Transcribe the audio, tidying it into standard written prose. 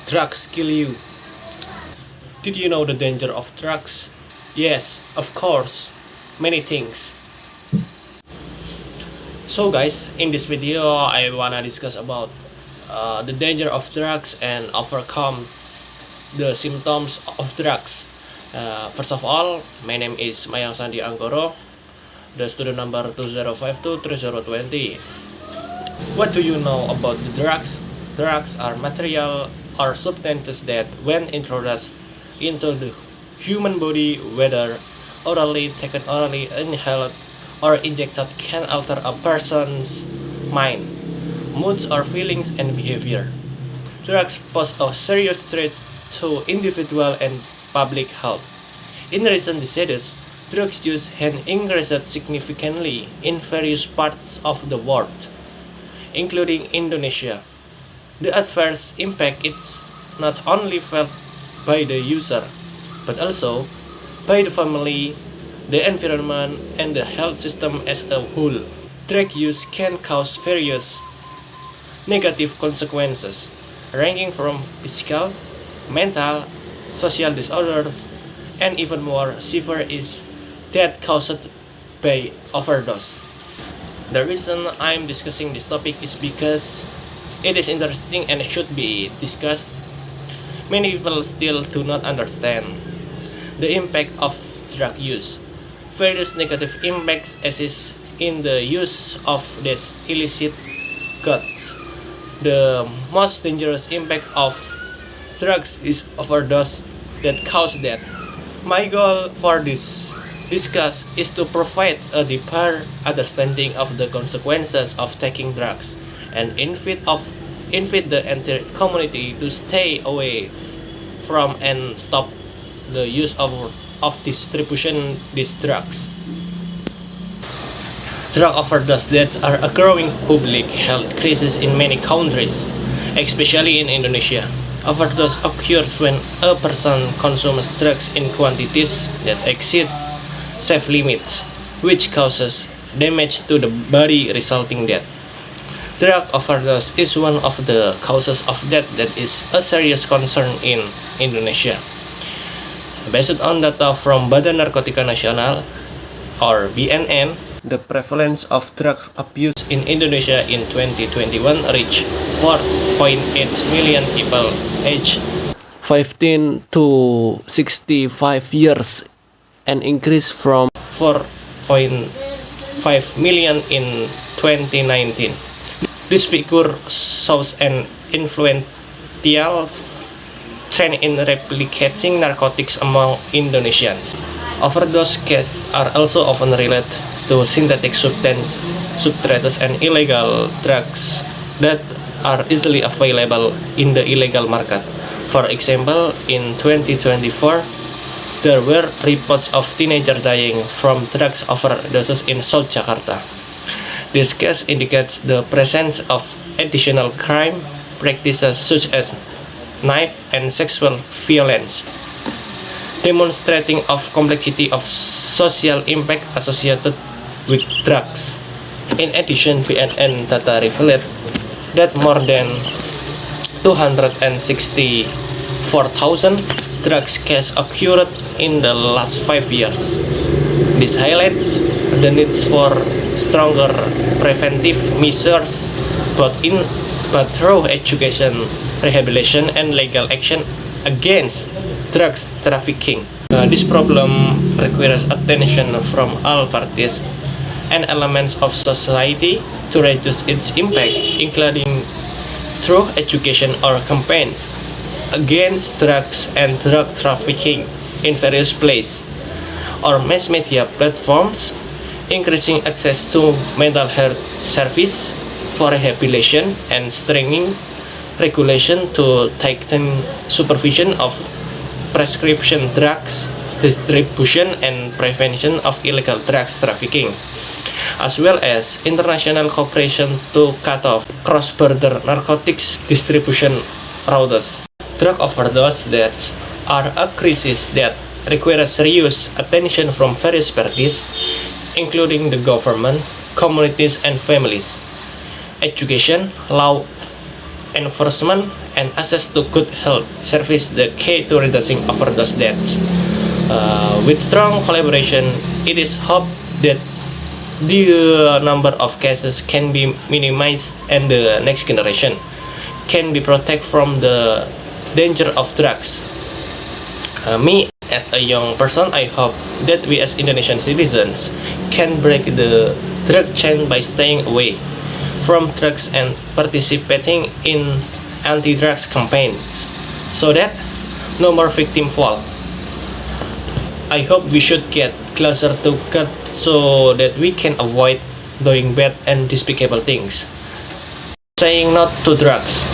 Drugs kill you. Did you know the danger of drugs? Yes, of course. Many things. So guys, in this video I wanna discuss about the danger of drugs and overcome the symptoms of drugs. First of all, my name is Mayang Sandi Anggoro, the student number 20523020. What do you know about the drugs? Drugs are material or substances that, when introduced into the human body, whether orally, taken orally, inhaled, or injected, can alter a person's mind, moods, or feelings and behavior. Drugs pose a serious threat to individual and public health. In recent decades, drugs use has increased significantly in various parts of the world, including Indonesia. The adverse impact is not only felt by the user, but also by the family, the environment, and the health system as a whole. Drug use can cause various negative consequences, ranging from physical, mental, social disorders, and even more severe is death caused by overdose. The reason I'm discussing this topic is because it is interesting and should be discussed. Many people still do not understand the impact of drug use. Various negative impacts exist in the use of these illicit goods. The most dangerous impact of drugs is overdose that cause death. My goal for this discuss is to provide a deeper understanding of the consequences of taking drugs and invite the entire community to stay away from and stop the use of distribution these drugs. Drug overdose deaths are a growing public health crisis in many countries, especially in Indonesia. Overdose occurs when a person consumes drugs in quantities that exceeds safe limits, which causes damage to the body resulting death. Drug overdose is one of the causes of death that is a serious concern in Indonesia. Based on data from Badan Narkotika Nasional or BNN, the prevalence of drug abuse in Indonesia in 2021 reached 4.8 million people aged 15 to 65 years, an increase from 4.5 million in 2019. This figure shows an influential trend in replicating narcotics among Indonesians. Overdose cases are also often related to synthetic substances and illegal drugs that are easily available in the illegal market. For example, in 2024, there were reports of teenagers dying from drugs overdoses in South Jakarta. This case indicates the presence of additional crime practices such as knife and sexual violence, demonstrating of complexity of social impact associated with drugs. In addition, BNN data revealed that more than 264,000 drugs cases occurred in the last 5 years. This highlights the need for stronger preventive measures but through education, rehabilitation, and legal action against drugs trafficking. This problem requires attention from all parties and elements of society to reduce its impact, including through education or campaigns against drugs and drug trafficking in various places or mass media platforms, increasing access to mental health service for rehabilitation, and strengthening regulation to tighten supervision of prescription drugs distribution and prevention of illegal drugs trafficking, as well as international cooperation to cut off cross-border narcotics distribution routes. Drug overdose deaths are a crisis that requires serious attention from various parties, including the government, communities, and families, education, law enforcement, and access to good health service the key to reducing overdose deaths. With strong collaboration, it is hoped that the number of cases can be minimized and the next generation can be protected from the danger of drugs. Me, as a young person, I hope that we as Indonesian citizens can break the drug chain by staying away from drugs and participating in anti-drugs campaigns so that no more victims fall. I hope we should get closer to God so that we can avoid doing bad and despicable things. Saying no to drugs.